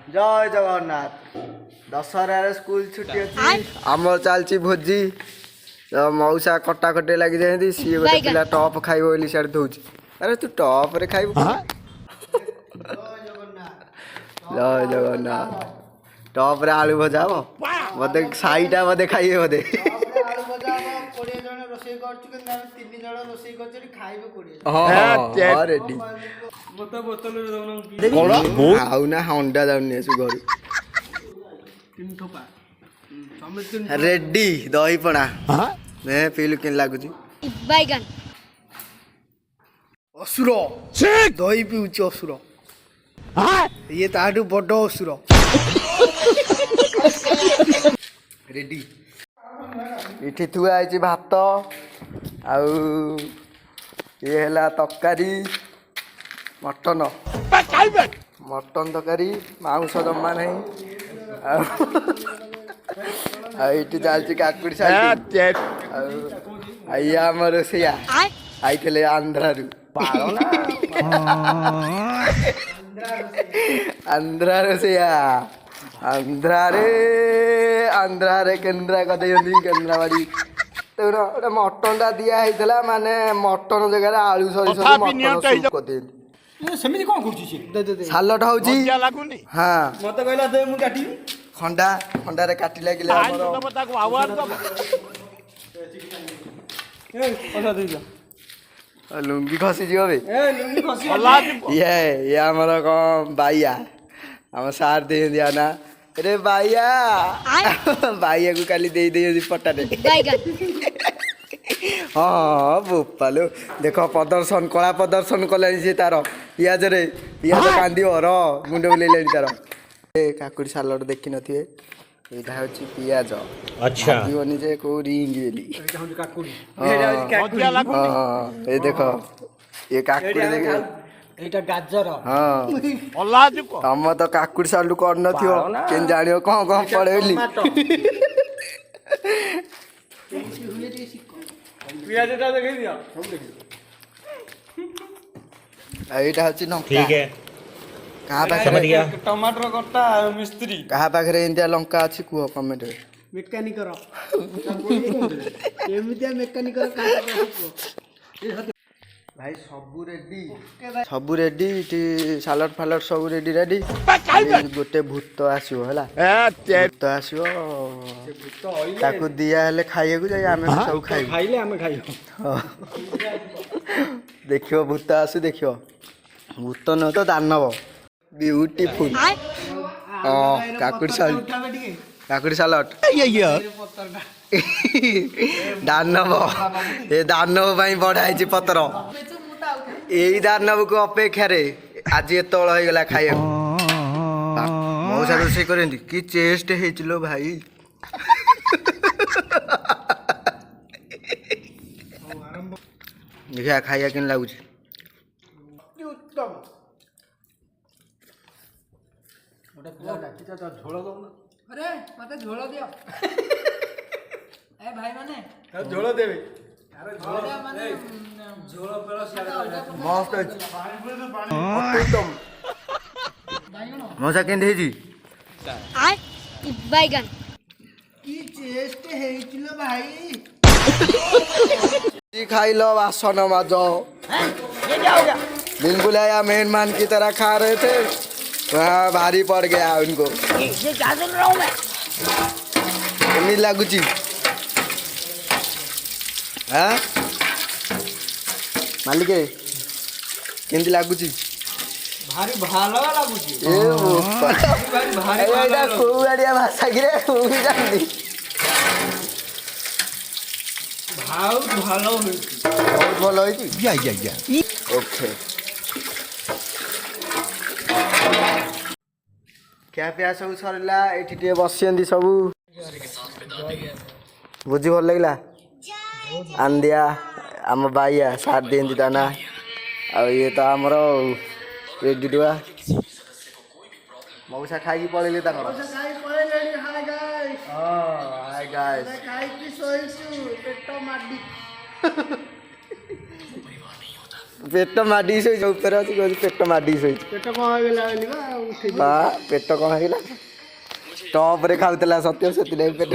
जय जगन्नाथ दशहरा स्कूल छुट्टी अच्छी आम चलती भोजी मौसा कटा कटे लगी जाती सी गोटे पिला टप खाइब बोली सियाड़े दौच अरे तू टप रे खाइब जय जगन्नाथ टप रे आलू भजा हम बोधे साईटा बोधे खाइबे बोधे रेडी आउ ना अंडा जाऊनी घर रेडी दही पଣା मैं पीलु केन लागुची बैगन असुर दही पीउची असुर ये ताडू बड़ असुर रेडी इठी थुआ है भात आउ ये है तकारी मटन मटन तकारी मांस जमा नहीं ये चलती काकुड़ी साइड आम रोसैया आई आंध्रारू आंध्रा रोसैया आंध्रा रे केन्द्रा कदे केन्द्राबाड़ी तो गोटे मटन टा दिया माने मटन जगह आलू सरी सरी मटन सेमिति कोन करछि से सालट होउची हां मते कहला दे मु काटी खंडा खंडा रे काटी लागिले हमरो पता को आवाज तो ए पता दे जा लुंगी खसी जियो बे ए लुंगी खसी ये हमरो को बाइया हम सार दे दिया ना अरे बाइया बाइया को काली दे दे पट्टा दे हाँ बोपालो देख प्रदर्शन कला प्रदर्शन कला सी तार पियाज रे पियाज कांदी मुंड बुले तार काकुड़ी सालड देखी नथिबे एटा होची पियाज अच्छा जीवनी जे को रिंग बेली एटा होची काकुड़ी ये देखो ये काकुड़ी देख एटा गाजर हां अल्लाह जुको हम तो काकुड़ी सालड कर नथियो केन जानियो कोन पड़ेली पियाजटा देखै दिया हम देखि एटा होची न ठीक है कहाँ पाखे टमाटर कट्टा मिस्त्री कहाँ पाखे इंडिया लंका अच्छी कुह कमेंट मेकानिकर एमितिया मेकानिकर भाई सबू रेडी सालड फालड सब रेडी रेडी गोटे भूत आसो है भूत आसो ताकू दिया हेले खाइए को जाई आमे सब खाइ खाइले आमे खाइयो देखियो भूत आसु देखियो भूत न तो दानव ब्यूटीफुल काकुड़ी सालड दानव ए दानव भाई बढ़ाई पतर यही दानव को अपेक्षा रे आज एत हो गला खाइए मौसा रोषे करेंती कि चेस्ट हेलो भाई देखिया खाइया केन लगुच झोल दो अरे मते झोल दियो ए भाई माने झोल देबे अरे झोल माने झोल पेलो सियारे मस्त उत्तम मौसा केन हेजी आय बैगन की चेस्ट हेइचिलो भाई खाई लो बासन माजो बिल्कुल आया मेहमान की तरह खा रहे थे वहाँ भारी पड़ गया उनको नहीं लगुची हाँ मालिक केमती लगुची भारी भालो लागुची ए भारी भारी खूब बढ़िया भाषा की रे खूब जानती बहुत भालो होइची बहुत भल होइची या ओके क्या पिया सब सरला एठी टे बसियंदी सब बुझी भल लागला आन दिया आम बाइया साथ दियंदी दाना आ ये तो हमरो रेडी दुआ मौसा खाई पळेले ताकर मौसा खाई पळेले हाय गाइस हाय गाइस खाई की सोइछु पेट माडी पेट माडी शोइछ ऊपर अछि कहै पेट माडी शोइछ पेट कौन हो गला बोली बा उठे हां पेट कौन हेला टॉप रे खाउतला सत्य सेति नै पेट